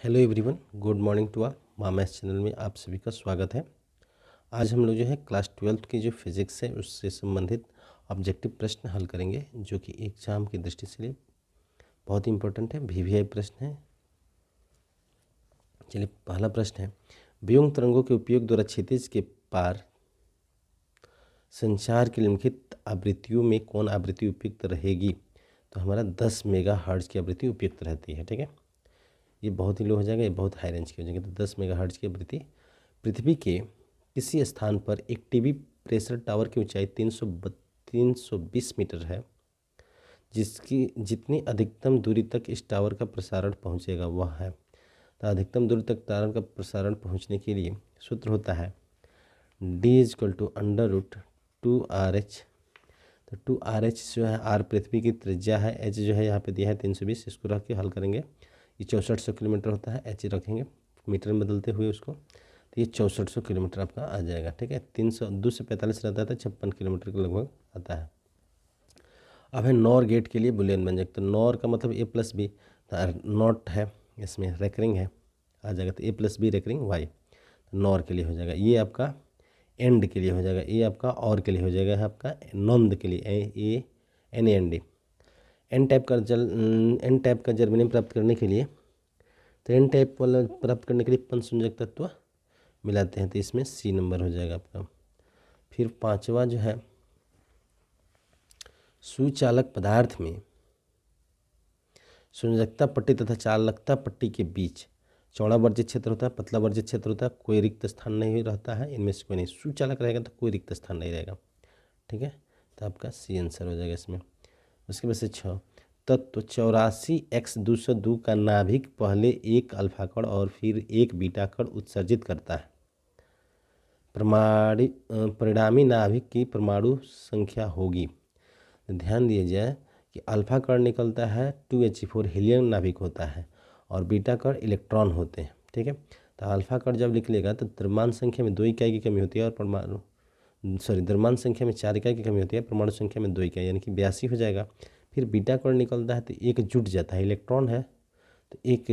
Hello everyone, good morning to all. Maths channel में आप सभी का स्वागत है। आज हम लोग जो है क्लास 12th की जो फिज़िक्स है उससे संबंधित ऑब्जेक्टिव प्रश्न हल करेंगे, जो कि एग्जाम की दृष्टि से बहुत ही इंपॉर्टेंट है, वीवीआई प्रश्न है। चलिए, पहला प्रश्न है, वियोम तरंगों के उपयोग द्वारा क्षितिज के पार संचार की निम्नलिखित आवृत्तियों में कौन आवृत्ति उपयुक्त रहेगी? तो हमारा 10 मेगाहर्ट्ज़ की आवृत्ति उपयुक्त रहती है। ठीक है, ये बहुत ही लो हो जाएगा, ये बहुत हाई रेंज की हो जाएगी। तो 10 मेगाहर्ट्ज़ की आवृत्ति पृथ्वी के किसी स्थान पर एक टीवी प्रेशर टावर की ऊंचाई 320 मीटर है, जिसकी जितनी अधिकतम दूरी तक इस टावर का प्रसारण पहुंचेगा वह है। तो अधिकतम दूरी तक टावर का प्रसारण पहुंचने के लिए सूत्र होता है D =√2RH। तो 2RH जो है, R पृथ्वी की त्रिज्या है, H जो है यहाँ पे दिया है 320, इसको रख के हल करेंगे। ये 6400 किलोमीटर होता है, H रखेंगे मीटर में बदलते हुए उसको, तो ये 6400 किलोमीटर आपका आ जाएगा। ठीक है, 302 से 45 रहता था, 56 किलोमीटर के लगभग आता है। अब है नॉर गेट के लिए बुलियन व्यंजक। तो नॉर का मतलब A+B, नॉट है इसमें, रेकरिंग है, आ जाएगा। तो A+B रेकरिंग Y, तो नॉर के लिए हो जाएगा। ये आपका एंड के लिए हो जाएगा, ये आपका और के लिए हो जाएगा, है आपका नॉन्द के लिए NAND। एन टाइप का जर्मेनियम प्राप्त करने के लिए, तो एन टाइप वाला प्राप्त करने के लिए पंचसंयोजक तत्व मिलाते हैं, तो इसमें C नंबर हो जाएगा आपका। फिर पांचवा जो है, सुचालक पदार्थ में संयोजकता पट्टी तथा चालकता पट्टी के बीच चौड़ा वर्जित क्षेत्र होता है, पतला वर्जित क्षेत्र होता है, कोई रिक्त स्थान नहीं रहता है, इनमें से कोई नहीं। सुचालक रहेगा तो कोई रिक्त स्थान नहीं रहेगा। ठीक है, तो आपका C आंसर हो जाएगा इसमें। उसके बाद से 6, तत्व 84X202 का नाभिक पहले एक अल्फा कण और फिर एक बीटा कण उत्सर्जित करता है। परिणामी नाभिक की परमाणु संख्या होगी। तो ध्यान दिया जाए कि अल्फा कण निकलता है 2He4 हीलियम नाभिक होता है, और बीटा कण इलेक्ट्रॉन होते हैं। ठीक है, तो अल्फा कण जब निकलेगा तो द्रव्यमान संख्या में 2 इकाई की कमी होती है, और द्रव्यमान संख्या में 4 इकाई की कमी होती है, परमाणु संख्या में 2 इकाई, यानी कि 82 हो जाएगा। फिर बीटा कण निकलता है तो एक जुट जाता है, इलेक्ट्रॉन है तो एक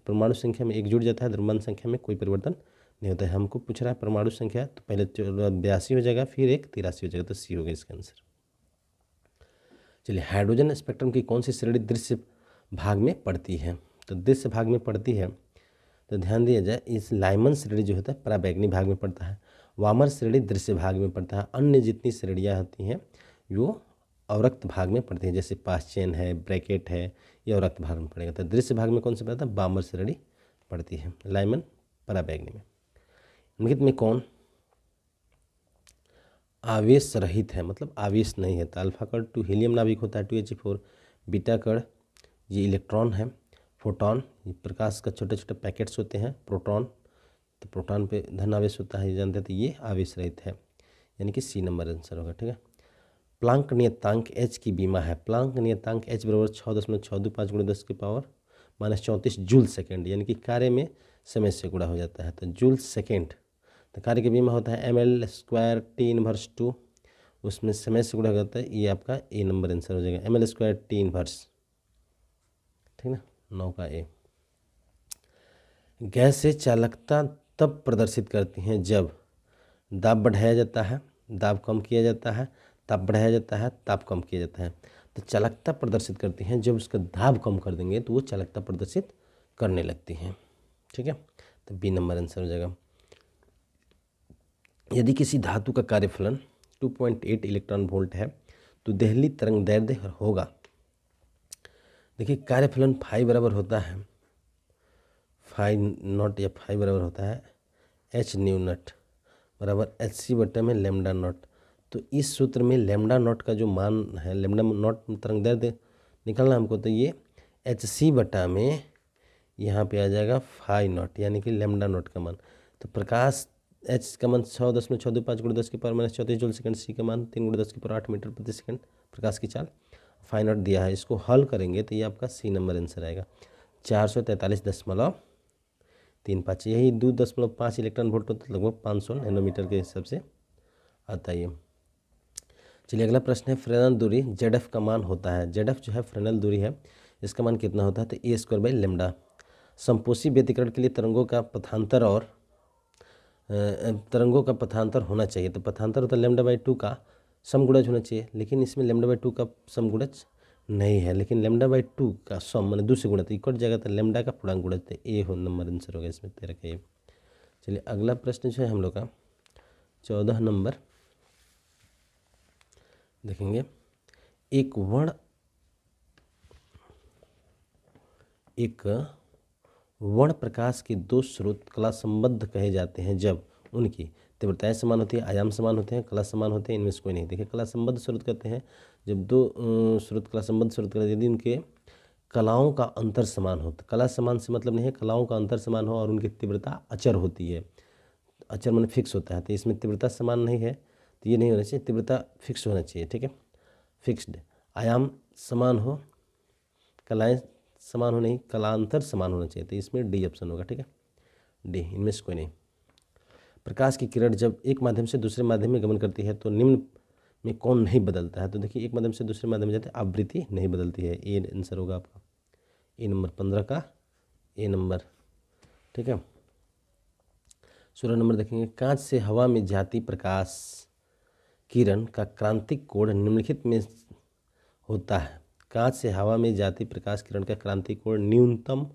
परमाणु संख्या में एक जुट जाता है, द्रव्यमान संख्या में कोई परिवर्तन नहीं होता है। हमको पूछ रहा है परमाणु संख्या, तो पहले 82 हो जाएगा, फिर एक 83 हो जाएगा, तो C हो गया इसका आंसर। चलिए, हाइड्रोजन स्पेक्ट्रम की कौन सी श्रेणी दृश्य भाग में पड़ती है? तो दृश्य भाग में पड़ती है, तो ध्यान दिया जाए, इस लाइमन श्रेणी जो होता है पराबैंगनी भाग में पड़ता है, वामर श्रेणी दृश्य भाग में पड़ता है, अन्य जितनी श्रेणियाँ होती हैं वो अवरक्त भाग में पड़ती है, जैसे पासचेन है, ब्रैकेट है, ये अवरक्त भाग में पड़ेगा। तो दृश्य भाग में कौन सा पड़ता है? वामर श्रेणी पड़ती है, लाइमन पराबैंगनी में। निम्नलिखित में कौन आवेश रहित है, मतलब आवेश नहीं है? तो अल्फा कण 2 हीलियम नाभिक होता है 2He4, बीटा कण ये इलेक्ट्रॉन है, फोटॉन ये प्रकाश का छोटे छोटे पैकेट्स होते हैं, प्रोटॉन, तो प्रोटॉन पे धन आवेश होता है, ये जानते हैं, तो ये आवेश रहित है, यानी कि C नंबर आंसर होगा। ठीक है, प्लांक नियतांक H की बीमा है। प्लांक नियतांक H बराबर 6.625 × 10 की पावर -34 जूल सेकेंड, यानी कि कार्य में समय से गुणा हो जाता है, तो जूल सेकेंड। तो कार्य की बीमा होता है ml² T−2, उसमें समय से गुणा हो जाता है, ये आपका A नंबर आंसर हो जाएगा, ml² T−। ठीक ना, 9 का A। गैस से चालकता तब प्रदर्शित करती हैं जब दाब बढ़ाया जाता है, दाब कम किया जाता है, ताप बढ़ाया जाता है, ताप कम किया जाता है। तो चालकता प्रदर्शित करती हैं जब उसका दाब कम कर देंगे तो वो चालकता प्रदर्शित करने लगती हैं। ठीक है, तो B नंबर आंसर हो जाएगा। यदि किसी धातु का कार्यफलन 2.8 इलेक्ट्रॉन वोल्ट है तो देहली तरंग दैर्ध्य होगा। देखिए, कार्यफलन फाई बराबर होता है फाई नॉट, या फाई बराबर होता है H न्यू नट बराबर HC बटे में लैम्डा नॉट। तो इस सूत्र में लैम्डा नॉट का जो मान है, लैम्डा नॉट तरंग दैर्ध्य निकालना हमको, तो ये HC बटा में यहाँ पे आ जाएगा फाई नॉट, यानी कि लैम्डा नॉट का मान। तो प्रकाश H का मान 6.625 × 10 की पावर -34 जूल सेकंड, C का मान 3 × 10 की पावर 8 मीटर प्रति सेकंड प्रकाश की चाल, फाई नॉट दिया है। इसको हल करेंगे तो ये आपका C नंबर आंसर आएगा, 443.35, यही 2.5 इलेक्ट्रॉन वोल्ट होता है, लगभग 500 नैनोमीटर के हिसाब से आता है ये। चलिए, अगला प्रश्न है, फ्रेनल दूरी ZF का मान होता है, ZF जो है फ्रेनल दूरी है, इसका मान कितना होता है? तो A² / लैम्डा। समपोषी व्यतिकरण के लिए तरंगों का पथांतर होना चाहिए। तो पथांतर होता है λ/2 का समगुणज होना चाहिए, लेकिन इसमें λ/2 का समगुणज नहीं है, लेकिन λ/2 का सम मैंने 2 से गुणा तो कट जाएगा, तो लैम्डा का पूर्णांक गुणज, तो ए हो नंबर आंसर होगा इसमें 13 का ए। चलिए अगला प्रश्न जो है हम लोग का 14 नंबर देखेंगे। एक वर्ण प्रकाश के दो स्रोत कला संबद्ध कहे जाते हैं जब उनकी तीव्रताएं समान होती है, आयाम समान होते हैं, कला समान होते हैं, इनमें से कोई नहीं। देखिए कला संबद्ध स्रोत कहते हैं जब दो स्रोत कला संबद्ध स्रोत कहते हैं यदि उनके कलाओं का अंतर समान हो। तो कला समान से मतलब नहीं है, कलाओं का अंतर समान हो और उनकी तीव्रता अचर होती है। अचर माने फिक्स होता है, तो इसमें तीव्रता समान नहीं है तो ये नहीं होना चाहिए, तीव्रता फिक्स होना चाहिए। ठीक है, फिक्स्ड। आयाम समान हो, कलाएं समान हो नहीं, कलांतर समान होना चाहिए, तो इसमें डी ऑप्शन होगा। ठीक है, डी, इनमें से कोई नहीं। प्रकाश की किरण जब एक माध्यम से दूसरे माध्यम में गमन करती है तो निम्न में कौन नहीं बदलता है। तो देखिए एक माध्यम से दूसरे माध्यम में जाते हैं, आवृत्ति नहीं बदलती है, ए आंसर होगा आपका, ए नंबर 15 का ए नंबर। ठीक है, 16 नंबर देखेंगे। कांच से हवा में जाती प्रकाश किरण का क्रांतिक कोण निम्नलिखित में होता है। कांच से हवा में जाती प्रकाश किरण का क्रांतिक कोण न्यूनतम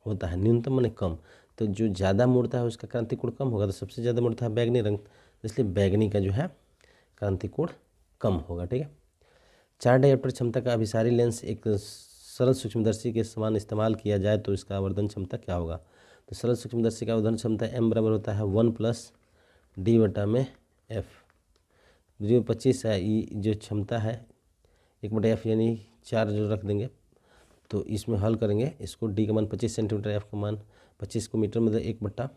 होता है। न्यूनतम माने कम, तो जो ज़्यादा मुड़ता है उसका क्रांतिक कोण कम होगा। तो सबसे ज़्यादा मुड़ता है बैगनी रंग, इसलिए बैगनी का जो है क्रांतिक कोण कम होगा। ठीक है, 4 डायोप्टर क्षमता का अभिसारी लेंस एक सरल सूक्ष्मदर्शी के समान इस्तेमाल किया जाए तो इसका आवर्धन क्षमता क्या होगा। तो सरल सूक्ष्मदर्शी का आवर्धन क्षमता m बराबर होता है 1+d/f। 0.25 है ये जो क्षमता है, 1/f यानी 4 जो रख देंगे तो इसमें हल करेंगे इसको। d का मान 25 सेंटीमीटर, f का मान 25 को मीटर मतलब 1/4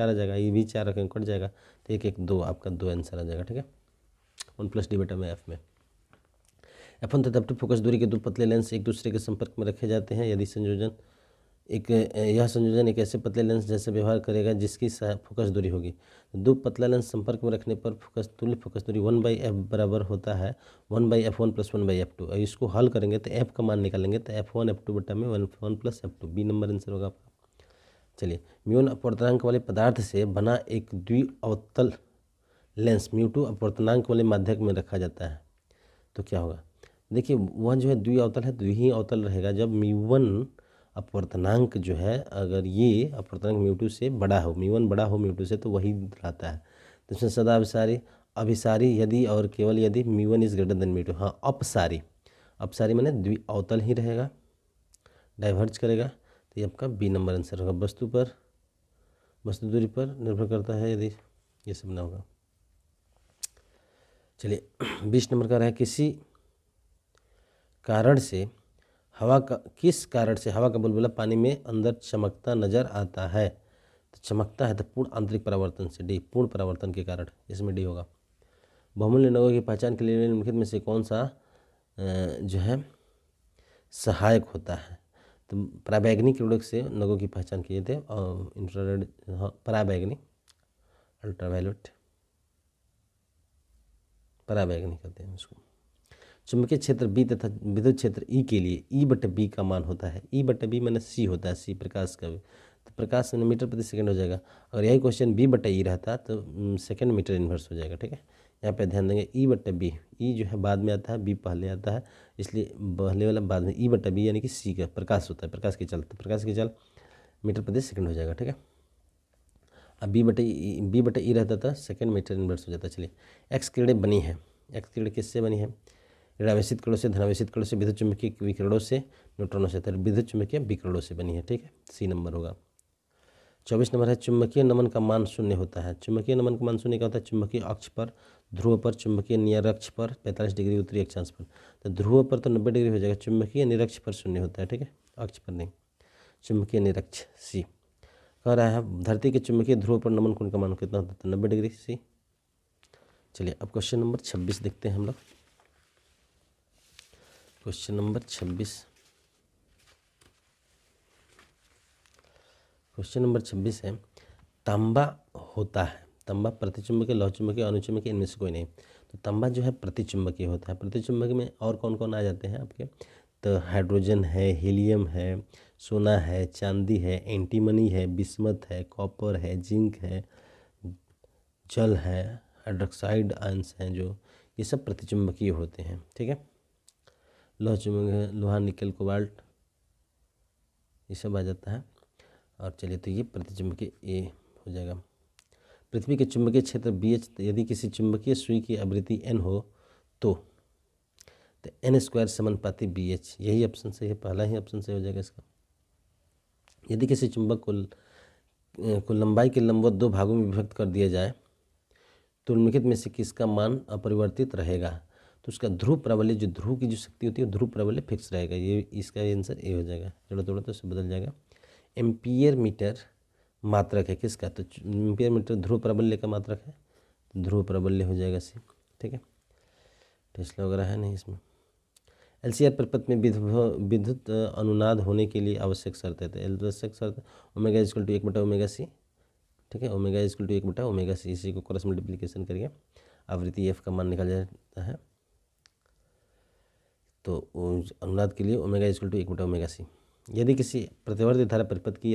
आ जाएगा, ये भी 4 रखेंगे कट जाएगा, तो 1 1 2 आपका 2 आंसर आ जाएगा। ठीक है, 1+d/f में F1 तथा F2 फोकस दूरी के दो पतले लेंस एक दूसरे के संपर्क में रखे जाते हैं यदि यह संयोजन एक ऐसे पतले लेंस जैसे व्यवहार करेगा जिसकी फोकस दूरी होगी। दो पतला लेंस संपर्क में रखने पर तुल्य फोकस दूरी 1/f बराबर होता है 1/f1 + 1/f2। और इसको हल करेंगे तो f का मान निकालेंगे तो f1 f2 बटा में 1 + f2, बी नंबर आंसर होगा आपका। चलिए, म्यू अपवर्तनांक वाले पदार्थ से बना एक द्विअवतल लेंस μ2 अपवर्तनांक वाले माध्यक में रखा जाता है तो क्या होगा। देखिए वह जो है द्विअवतल है, द्वि अवतल रहेगा जब μ1 अपवर्तनांक जो है, अगर ये अपवर्तनांक μ2 से बड़ा हो, μ1 बड़ा हो μ2 से, तो वही रहता है। तो इसमें सदा अभिसारी यदि और केवल यदि μ1 इज ग्रेटर देन μ2। हाँ, अपसारी माने द्विअवतल ही रहेगा, डाइवर्ज करेगा, तो ये आपका बी नंबर आंसर होगा। वस्तु दूरी पर निर्भर करता है यदि ये सब ना होगा। चलिए 20 नंबर का रहा है, किस कारण से हवा का बुलबुला पानी में अंदर चमकता नजर आता है। तो चमकता है तो पूर्ण आंतरिक परावर्तन से, डी, पूर्ण परावर्तन के कारण, इसमें डी होगा। बहुमूल्य नगों की पहचान के लिए निम्नलिखित में से कौन सा जो है सहायक होता है। तो पराबैंगनी किरणों से नगों की पहचान किए थे और इंफ्रारेड, पराबैंगनी, अल्ट्रावायलेट, पराबैंगनी कहते हैं उसको। चुंबकीय क्षेत्र बी तथा विद्युत क्षेत्र ई के लिए E/B का मान होता है। E/B माने C होता है, C प्रकाश का, तो प्रकाश मीटर प्रति सेकंड हो जाएगा। अगर यही क्वेश्चन B/E रहता तो सेकंड मीटर इन्वर्स हो जाएगा। ठीक है, यहाँ पे ध्यान देंगे E/B, E जो है बाद में आता है, B पहले आता है, इसलिए पहले वाला बाद में। E/B यानी कि C का प्रकाश होता है, प्रकाश की चाल, तो प्रकाश की चाल मीटर प्रति सेकंड हो जाएगा। ठीक है, अब B/E रहता था सेकंड मीटर इन्वर्स हो जाता है। चलिए, एक्स किरणें बनी है, एक्स किरणें किससे बनी है, ऋणावेशित किरणों से, धनावेशित किरणों से, विद्युत चुम्बकीय विकिरणों से, न्यूट्रॉनों से, तो विद्युत चुम्बकीय विकिरणों से बनी है। ठीक है, सी नंबर होगा। 24 नंबर है, चुम्बकीय नमन का मान शून्य होता है। चुम्बकीय नमन का मान शून्य क्या होता है, चुम्बकीय अक्ष पर, ध्रुव पर, चुम्बकीय निरक्ष पर 45 डिग्री उत्तरी अक्षांश पर। तो ध्रुव पर तो 90 डिग्री हो जाएगा, चुम्बकीय निरक्ष पर शून्य होता है। ठीक है, अक्ष पर नहीं, चुम्बकीय निरक्ष, सी। कह रहा है धरती के चुम्बकीय ध्रुव पर नमन कोण का मान कितना होता है, 90 डिग्री, सी। चलिए अब क्वेश्चन नंबर 26 देखते हैं हम लोग। क्वेश्चन नंबर 26, क्वेश्चन नंबर 26 है, तांबा होता है, तांबा प्रतिचुंबकीय, लौहचुंबकीय, अनुचुंबकीय, इनमें से कोई नहीं। तो तांबा जो है प्रतिचुंबकीय होता है। प्रतिचुंबकीय में और कौन कौन आ जाते हैं आपके, तो हाइड्रोजन है, हीलियम है, सोना है, चांदी है, एंटीमनी है, बिस्मथ है, कॉपर है, जिंक है, जल है, हाइड्रोक्साइड आयंस हैं जो, ये सब प्रतिचुंबकीय होते हैं। ठीक है, लोहा चुंबक, लोहा, निकल, कोबाल्ट, ये सब आ जाता है। और चलिए, तो ये प्रतिचुंबकीय ए हो जाएगा। पृथ्वी के चुंबकीय क्षेत्र BH, यदि किसी चुंबकीय सुई की आवृत्ति n हो तो n² समानुपाती BH, यही ऑप्शन सही है, पहला ही ऑप्शन सही हो जाएगा इसका। यदि किसी चुंबक को लंबाई के लंबवत दो भागों में विभक्त कर दिया जाए तो निम्नलिखित में से किसका मान अपरिवर्तित रहेगा? तो उसका ध्रुव प्राबल्य, जो ध्रुव की जो शक्ति होती है ध्रुव प्राबल्य फिक्स रहेगा। ये इसका आंसर ए हो जाएगा। थोड़ा थोड़ा तो बदल जाएगा। एम्पियर मीटर मात्रक है किसका? तो एम्पियर मीटर ध्रुव प्राबल्य का मात्रक है, तो ध्रुव प्राबल्य हो जाएगा सी। ठीक है, टेस्ला वगैरह है नहीं इसमें। LCR परिपथ में विद्युत अनुनाद होने के लिए आवश्यक शर्त है, तो आवश्यक शर्त ओमेगा इक्वल टू 1/ओमेगा c। ठीक है, ओमेगा इक्वल टू 1/ओमेगा c, इसी को क्रॉस मल्टीप्लिकेशन करिए, आवृत्ति f का मान निकल जाता है। तो अनुनाद के लिए ओमेगा इक्वल टू 1/ओमेगा c। यदि किसी प्रतिवर्ती धारा परिपथ की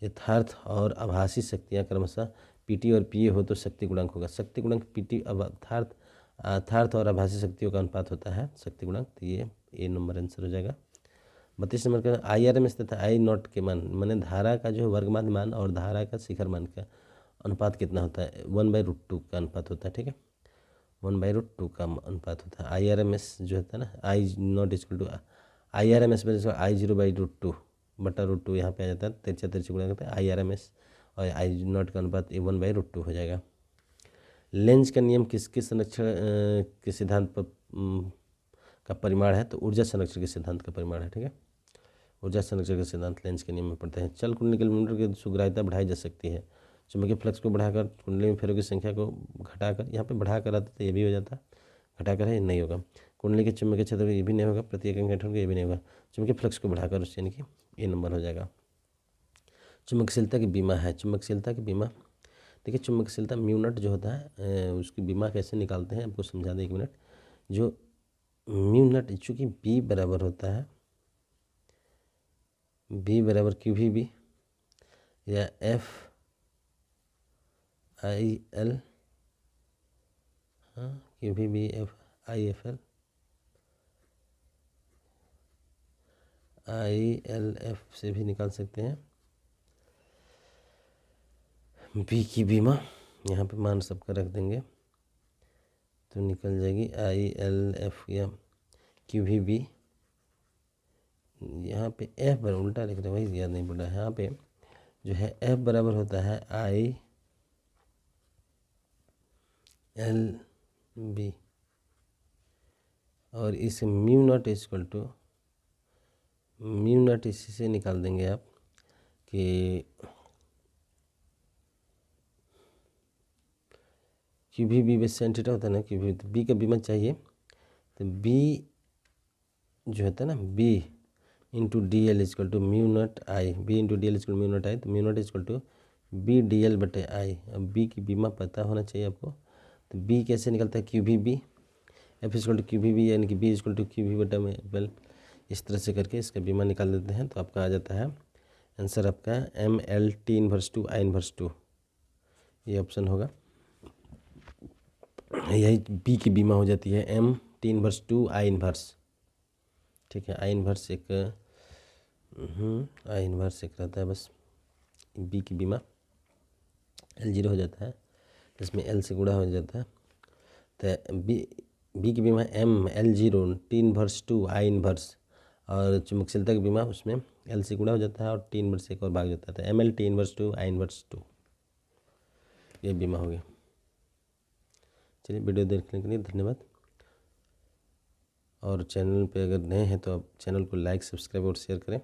यथार्थ और आभासी शक्तियाँ क्रमशः PT और PA हो तो शक्ति गुणांक होगा। शक्ति गुणांक PT यथार्थ और आभासी शक्तियों का अनुपात होता है शक्ति गुणांक, तो ये ए नंबर आंसर हो जाएगा। 32 नंबर का IRMS तथा I0 के मान, माने धारा का जो वर्गमान मान और धारा का शिखर मान का अनुपात कितना होता है? 1/√2 का अनुपात होता है। ठीक है, 1/√2 का अनुपात होता है। IRMS जो होता है ना, I0 equal to IRMS I0/√2 बटा √2 यहाँ पे आ जाता है, तिरछा गुणा करते हैं IRMS और I0 का अनुपात 1/√2 हो जाएगा। लेंज का नियम किसके संरक्षण के सिद्धांत पर का परिमाण है? तो ऊर्जा संरक्षण के सिद्धांत का परिमाण है। ठीक है, ऊर्जा संरक्षण के सिद्धांत लेंज के नियम में पढ़ते हैं। चल कुंडली किलोमीटर की सुग्राह्यता बढ़ाई जा सकती है। चुंबकीय फ्लक्स को बढ़ाकर, कुंडली में फेरों की संख्या को घटाकर, यहाँ पे बढ़ाकर आता तो ये भी हो जाता, घटाकर है ये नहीं होगा। कुंडली के चुंबकीय क्षेत्र को ये भी नहीं होगा, प्रति इकाई गठन को ये भी नहीं होगा। चुंबकीय फ्लक्स को बढ़ाकर उससे यानी कि ए नंबर हो जाएगा। चुंबकशीलता की बीमा है, चुंबकशीलता की बीमा देखिए, चुंबकशीलता म्यू0 जो होता है उसकी बीमा कैसे निकालते हैं आपको समझा दें 1 मिनट। जो म्यू0 चूँकि B बराबर होता है, B बराबर QVB या FIL, हाँ QVB FIFL ILF से भी निकाल सकते हैं। B की बीमा यहाँ पे मान सबका रख देंगे तो निकल जाएगी ILF या QVB। यहाँ पे F बराबर उल्टा लिख रहे हैं, वही याद नहीं पड़ा। यहाँ पे जो है F बराबर होता है ILB और इस म्यू0 इक्वल टू म्यू0 इसी से निकाल देंगे आप कि QVB बेस साइन थीटा होता है ना, QVB तो B का बीमा चाहिए, तो B जो होता है ना B into DL equal to mu I, B into DL equal mu I, तो म्यू0 इक्वल टू BDL/I। अब B की बीमा पता होना चाहिए आपको, तो B कैसे निकलता है? QVB F equal to QVB यानी कि B इक्वल टू QV/L, इस तरह से करके इसका बीमा निकाल देते हैं तो आपका आ जाता है आंसर आपका ML/T−2 I−2, ये ऑप्शन होगा। यही B की बीमा हो जाती है M/T−2 I−। ठीक है, I−1 एक I−1 एक रहता है बस। B की बीमा L0 हो जाता है, इसमें L से गुणा हो जाता है, तो B की बीमा ML0 T−2 I−, और चुंबकशीलता की बीमा उसमें L से गुणा हो जाता है और T−1 एक और भाग जाता है, तो ML/T−2 I−2, ये बीमा हो गया। चलिए, वीडियो देखने के लिए धन्यवाद। और चैनल पे अगर नए हैं तो आप चैनल को लाइक, सब्सक्राइब और शेयर करें।